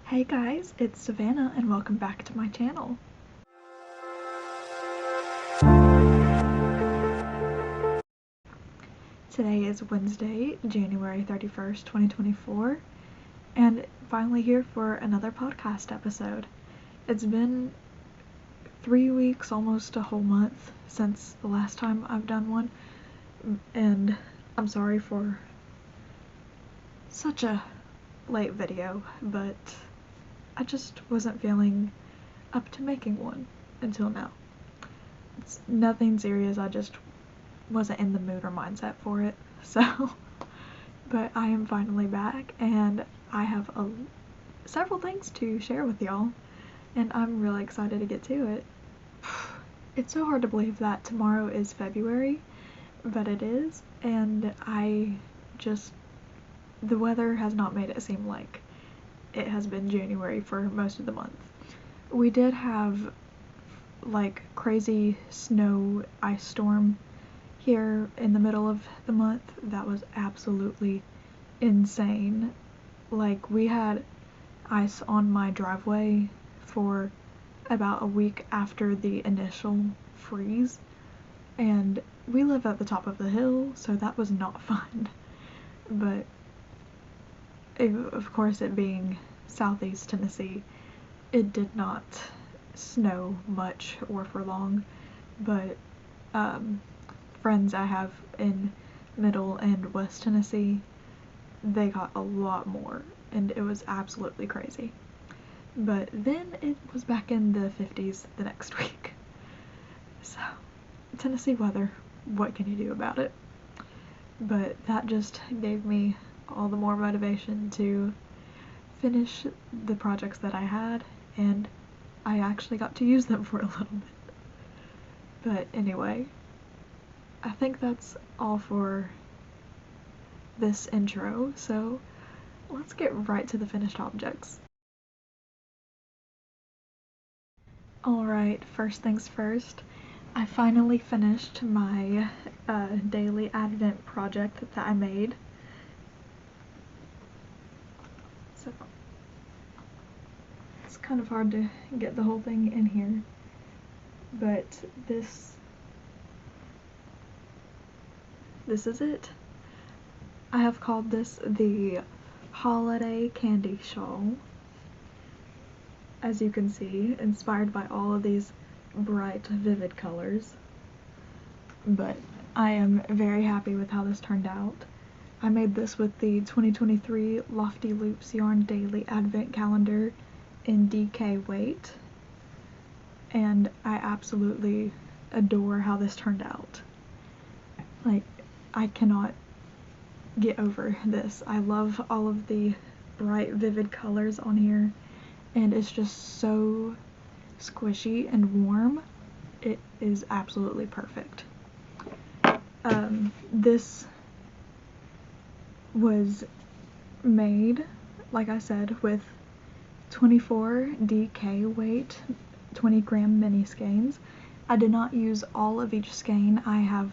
Hey guys, it's Savannah and welcome back to my channel. Today is Wednesday, January 31st, 2024, and finally here for another podcast episode. It's been 3 weeks, almost a whole month, since the last time I've done one, and I'm sorry for such a late video, but I just wasn't feeling up to making one until now. It's nothing serious, I just wasn't in the mood or mindset for it, so but I am finally back and I have several things to share with y'all and I'm really excited to get to it. It's so hard to believe that tomorrow is February, but it is, and the weather has not made it seem like it has been January for most of the month. We did have like crazy snow ice storm here in the middle of the month. That was absolutely insane. Like, we had ice on my driveway for about a week after the initial freeze, and we live at the top of the hill, so that was not fun. But of course, it being southeast Tennessee, it did not snow much or for long, but friends I have in middle and west Tennessee, they got a lot more and it was absolutely crazy. But then it was back in the 50s the next week. So, Tennessee weather, what can you do about it? But that just gave me all the more motivation to finish the projects that I had, and I actually got to use them for a little bit. But anyway, I think that's all for this intro, so let's get right to the finished objects. Alright, first things first, I finally finished my daily advent project that I made. So it's kind of hard to get the whole thing in here, but this is it. I have called this the Holiday Candy Shawl. As you can see, inspired by all of these bright, vivid colors. But I am very happy with how this turned out. I made this with the 2023 Lofty Loops Yarn Daily Advent Calendar in DK weight, and I absolutely adore how this turned out. Like, I cannot get over this. I love all of the bright, vivid colors on here, and it's just so squishy and warm. It is absolutely perfect. This was made, like I said, with 24 DK weight 20 gram mini skeins. I did not use all of each skein. I have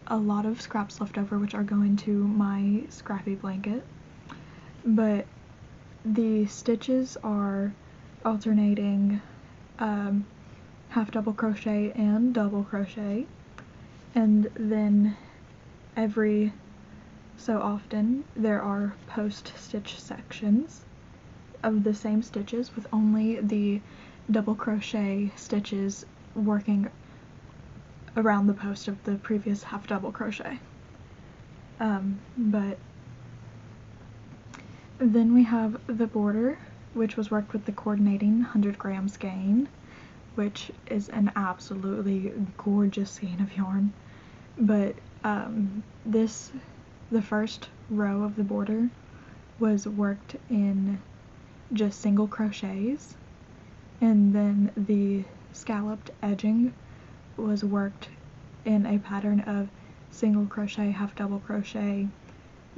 a lot of scraps left over, which are going to my scrappy blanket, but the stitches are alternating half double crochet and double crochet, and then every so often there are post stitch sections of the same stitches with only the double crochet stitches working around the post of the previous half double crochet. But then we have the border, which was worked with the coordinating 100 gram skein, which is an absolutely gorgeous skein of yarn. But the first row of the border was worked in just single crochets, and then the scalloped edging was worked in a pattern of single crochet, half double crochet,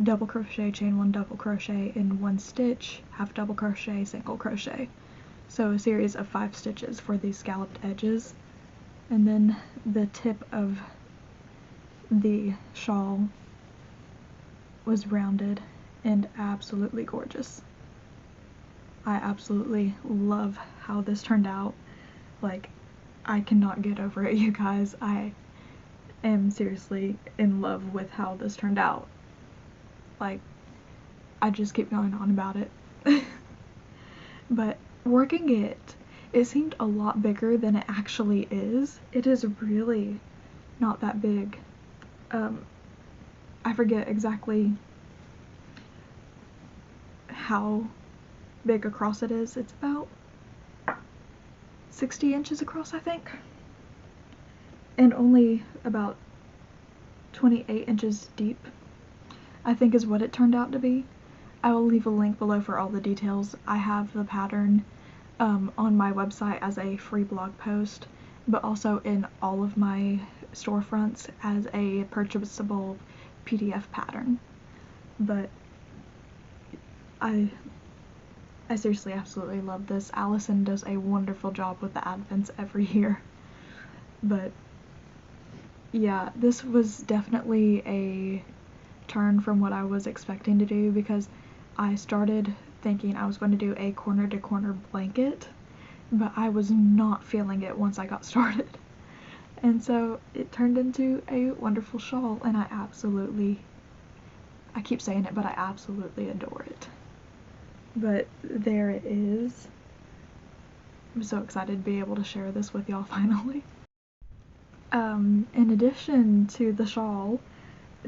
double crochet, chain one, double crochet in one stitch, half double crochet, single crochet. So a series of 5 stitches for these scalloped edges. And then the tip of the shawl was rounded and absolutely gorgeous. I absolutely love how this turned out. Like, I cannot get over it, you guys. I am seriously in love with how this turned out. Like, I just keep going on about it. But working it seemed a lot bigger than it actually is. It is really not that big. I forget exactly how big across it is. It's about 60 inches across, I think, and only about 28 inches deep, I think is what it turned out to be. I will leave a link below for all the details. I have the pattern on my website as a free blog post, but also in all of my storefronts as a purchasable PDF pattern. But I seriously absolutely love this. Allison does a wonderful job with the advents every year. But yeah, this was definitely a turn from what I was expecting to do, because I started thinking I was going to do a corner to corner blanket, but I was not feeling it once I got started. And so it turned into a wonderful shawl, and I keep saying it, but I absolutely adore it. But there it is. I'm so excited to be able to share this with y'all finally. In addition to the shawl,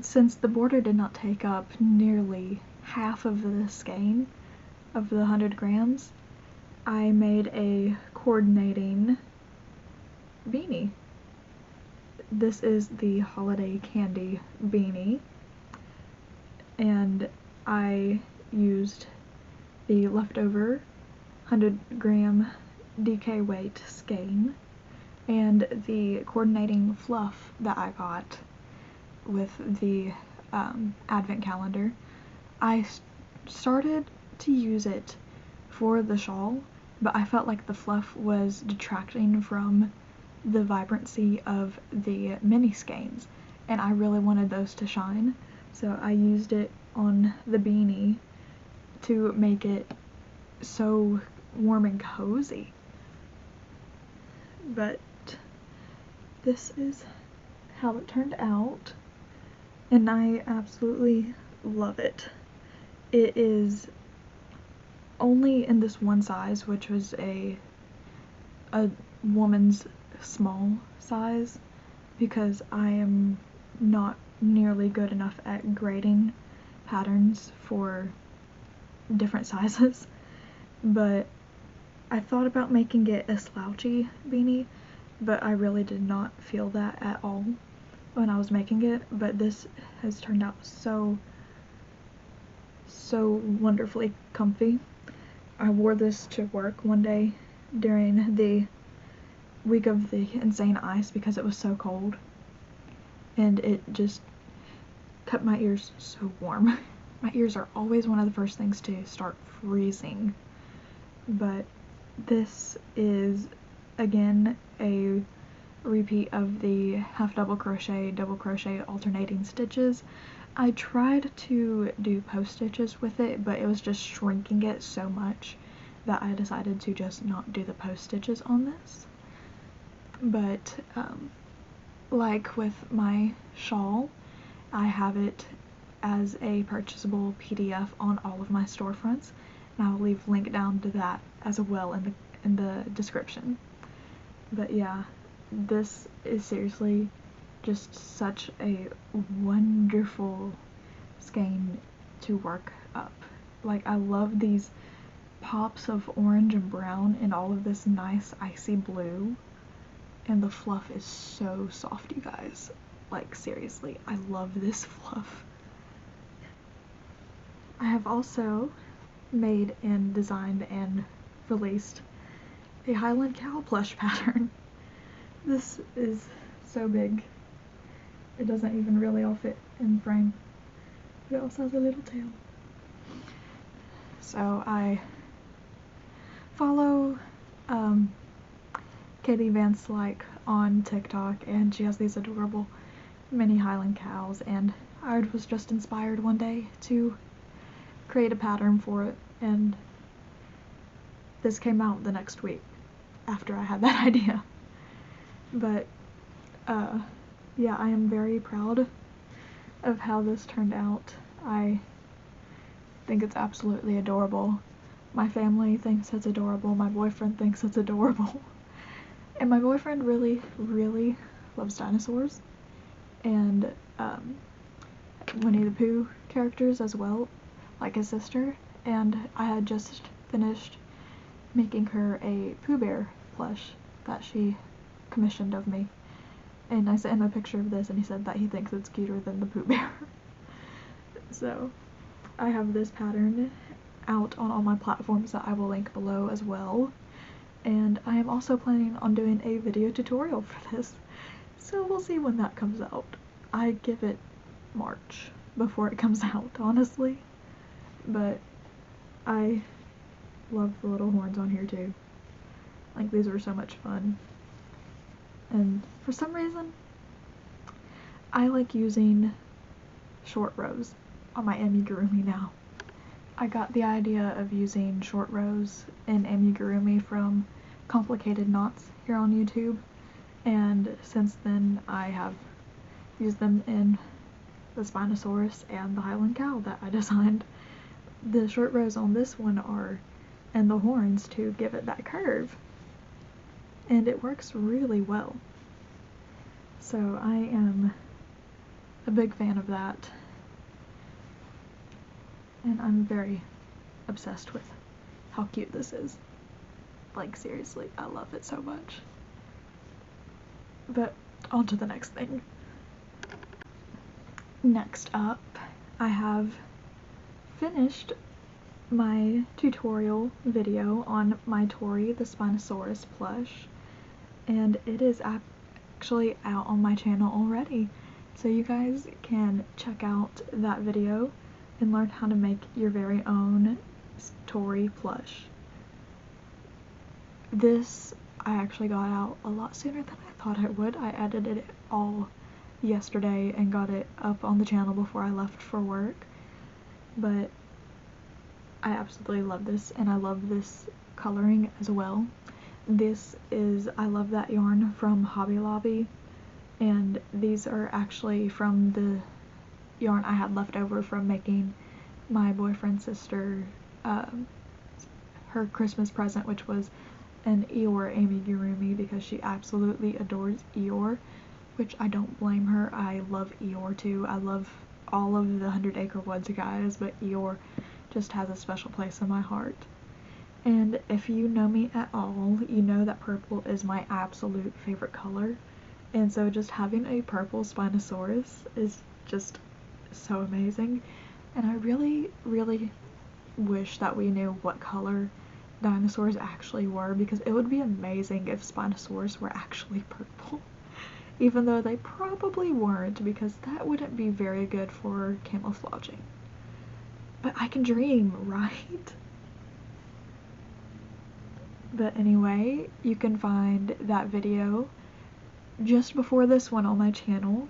since the border did not take up nearly half of the skein of the 100 grams, I made a coordinating beanie. This is the holiday candy beanie, and I used the leftover 100 gram DK weight skein and the coordinating fluff that I got with the advent calendar. I started to use it for the shawl, but I felt like the fluff was detracting from the vibrancy of the mini skeins, and I really wanted those to shine, so I used it on the beanie to make it so warm and cozy. But this is how it turned out, and I absolutely love it. It is only in this one size, which was a woman's small size, because I am not nearly good enough at grading patterns for different sizes. But I thought about making it a slouchy beanie, but I really did not feel that at all when I was making it. But this has turned out so wonderfully comfy. I wore this to work one day during the week of the insane ice because it was so cold, and it just kept my ears so warm. My ears are always one of the first things to start freezing. But this is again a repeat of the half double crochet alternating stitches. I tried to do post stitches with it, but it was just shrinking it so much that I decided to just not do the post stitches on this. But like with my shawl, I have it as a purchasable PDF on all of my storefronts, and I will leave a link down to that as well in the description. But yeah, this is seriously just such a wonderful skein to work up. Like, I love these pops of orange and brown and all of this nice icy blue, and the fluff is so soft, you guys. Like, seriously, I love this fluff. I have also made and designed and released a Highland Cow Plush pattern. This is so big, it doesn't even really all fit in frame, but it also has a little tail. So I follow Katie Van Slyke on TikTok, and she has these adorable mini Highland cows, and I was just inspired one day to create a pattern for it, and this came out the next week after I had that idea. But yeah, I am very proud of how this turned out. I think it's absolutely adorable. My family thinks it's adorable. My boyfriend thinks it's adorable. And my boyfriend really, really loves dinosaurs. And Winnie the Pooh characters as well, like his sister. And I had just finished making her a Pooh Bear plush that she commissioned of me. And I sent him a picture of this and he said that he thinks it's cuter than the Pooh Bear. So I have this pattern out on all my platforms that I will link below as well. And I am also planning on doing a video tutorial for this. So we'll see when that comes out. I give it March before it comes out, honestly. But I love the little horns on here too. Like, these were so much fun. And for some reason, I like using short rows on my amigurumi now. I got the idea of using short rows in amigurumi from Complicated Knots here on YouTube, and since then I have used them in the Spinosaurus and the Highland Cow that I designed. The short rows on this one are in the horns to give it that curve, and it works really well. So I am a big fan of that, and I'm very obsessed with how cute this is. Like, seriously, I love it so much. But on to the next thing. Next up, I have finished my tutorial video on my Tori the Spinosaurus plush, and it is actually out on my channel already, so you guys can check out that video and learn how to make your very own Tori plush. This I actually got out a lot sooner than I thought I would. I edited it all yesterday and got it up on the channel before I left for work, but I absolutely love this, and I love this coloring as well. This is I Love That yarn from Hobby Lobby, and these are actually from the yarn I had left over from making my boyfriend's sister her Christmas present, which was an Eeyore amigurumi, because she absolutely adores Eeyore, which I don't blame her. I love Eeyore too. I love all of the 100 Acre Woods guys, but Eeyore just has a special place in my heart. And if you know me at all, you know that purple is my absolute favorite color, and so just having a purple Spinosaurus is just so amazing. And I really, really wish that we knew what color dinosaurs actually were, because it would be amazing if Spinosaurus were actually purple. Even though they probably weren't, because that wouldn't be very good for camouflaging. But I can dream, right? But anyway, you can find that video just before this one on my channel,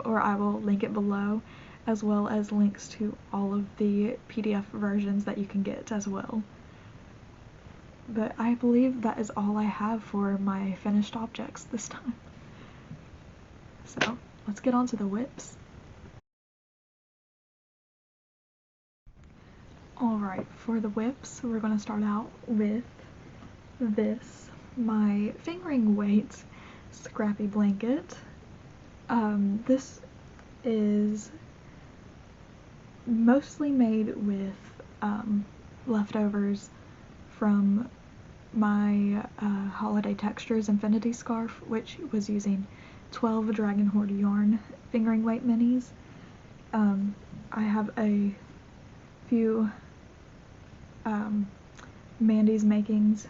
or I will link it below, as well as links to all of the PDF versions that you can get as well. But I believe that is all I have for my finished objects this time. So let's get on to the whips. Alright, for the whips, we're going to start out with this, my fingering weight scrappy blanket. This is mostly made with leftovers from my Holiday Textures Infinity Scarf, which was using 12 Dragon Horde yarn fingering weight minis. I have a few Mandy's Makings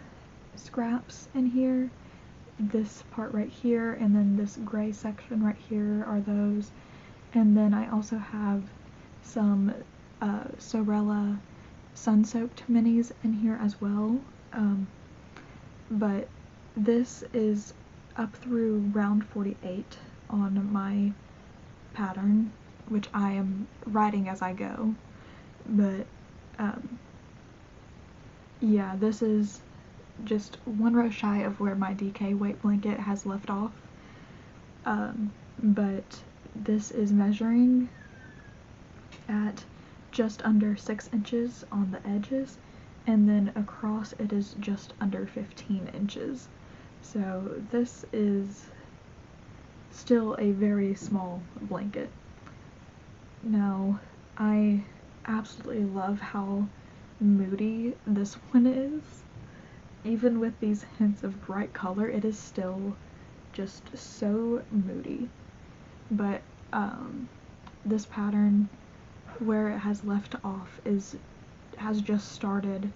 scraps in here. This part right here, and then this gray section right here are those. And then I also have some Sorella sun-soaked minis in here as well. But this is up through round 48 on my pattern, which I am writing as I go. But yeah, this is just one row shy of where my DK weight blanket has left off, but this is measuring at just under 6 inches on the edges, and then across it is just under 15 inches. So this is still a very small blanket. Now, I absolutely love how moody this one is. Even with these hints of bright color, it is still just so moody. But this pattern, where it has left off, has just started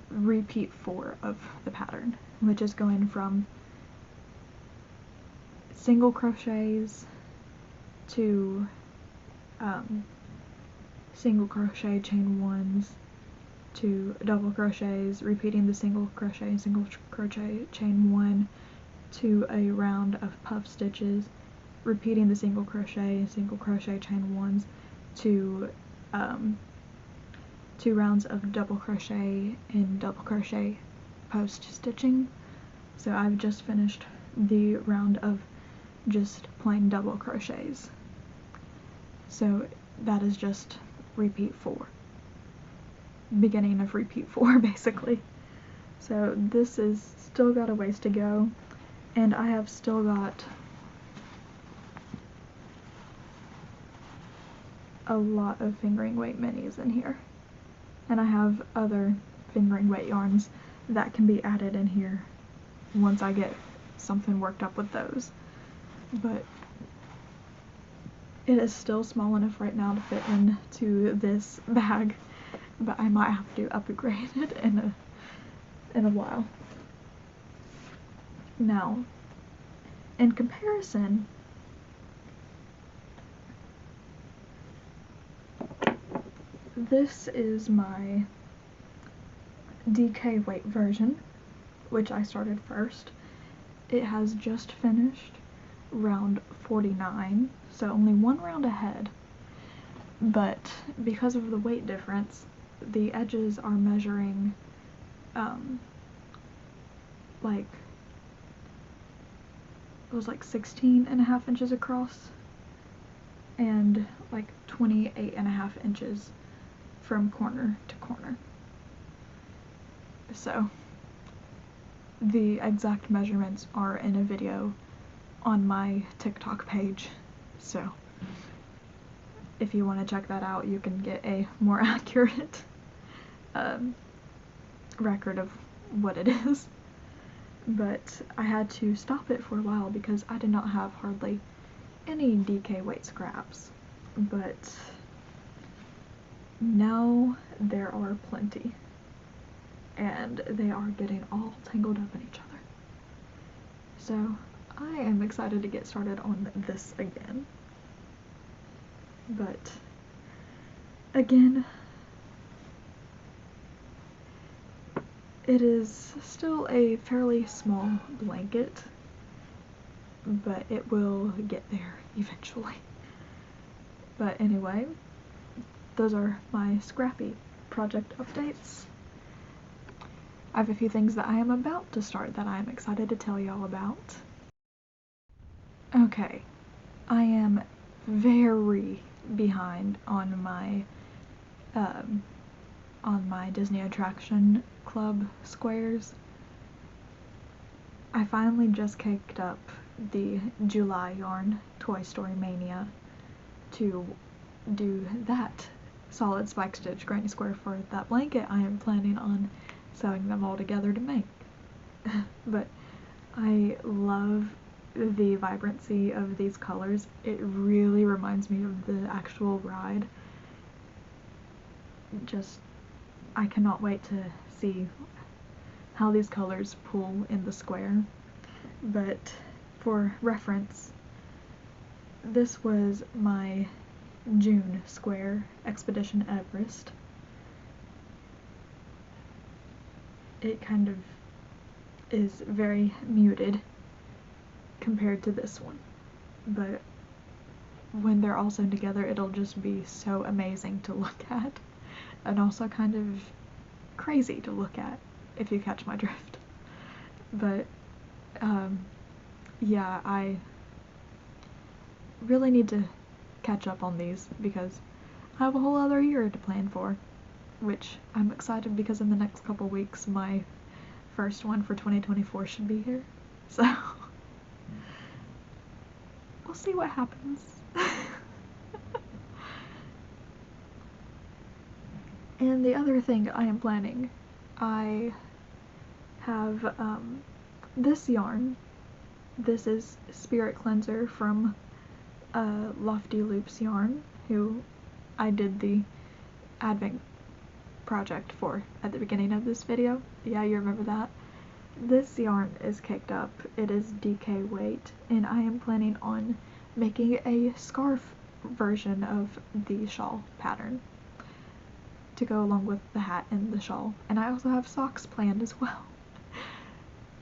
repeat 4 of the pattern, which is going from single crochets to single crochet chain 1s to double crochets, repeating the single crochet chain 1 to a round of puff stitches, repeating the single crochet chain 1s to 2 rounds of double crochet and double crochet post stitching. So I've just finished the round of just plain double crochets. So that is just repeat 4. Beginning of repeat 4, basically. So this is still got a ways to go, and I have still got a lot of fingering weight minis in here, and I have other fingering weight yarns that can be added in here once I get something worked up with those. But it is still small enough right now to fit into this bag, but I might have to upgrade it in a while. Now, in comparison, this is my DK weight version, which I started first. It has just finished round 49, so only 1 round ahead, but because of the weight difference, the edges are measuring like, it was like 16.5 inches across and like 28.5 inches from corner to corner. So the exact measurements are in a video on my TikTok page, so if you want to check that out, you can get a more accurate record of what it is. But I had to stop it for a while because I did not have hardly any DK weight scraps, but now there are plenty, and they are getting all tangled up in each other. So I am excited to get started on this again. But again, it is still a fairly small blanket, but it will get there eventually. But anyway, those are my scrappy project updates. I have a few things that I am about to start that I am excited to tell y'all about. Okay, I am very behind on my Disney Attraction Club squares. I finally just kicked up the July yarn Toy Story Mania to do that solid spike stitch granny square for that blanket I am planning on sewing them all together to make. But I love the vibrancy of these colors. It really reminds me of the actual ride. Just, I cannot wait to see how these colors pull in the square. But for reference, this was my June square, Expedition Everest. It kind of is very muted compared to this one, but when they're all sewn together, it'll just be so amazing to look at, and also kind of crazy to look at. if you catch my drift. But yeah, I really need to catch up on these because I have a whole other year to plan for, which I'm excited because in the next couple weeks my first one for 2024 should be here. So we'll see what happens. And the other thing I am planning, I have this yarn. This is Spirit Cleanser from Lofty Loops yarn, who I did the Advent project for at the beginning of this video. Yeah, you remember that? This yarn is caked up. It is DK weight, and I am planning on making a scarf version of the shawl pattern to go along with the hat and the shawl. And I also have socks planned as well.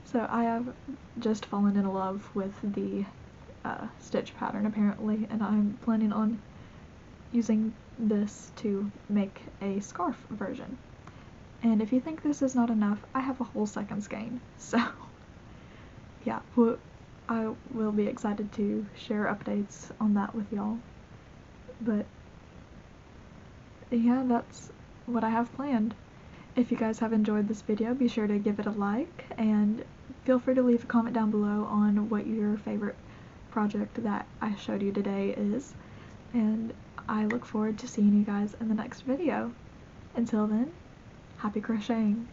So I have just fallen in love with the stitch pattern apparently, and I'm planning on using this to make a scarf version. And if you think this is not enough, I have a whole second skein. So yeah, I will be excited to share updates on that with y'all. But yeah, that's what I have planned. If you guys have enjoyed this video, be sure to give it a like, and feel free to leave a comment down below on what your favorite project that I showed you today is, and I look forward to seeing you guys in the next video. Until then, happy crocheting!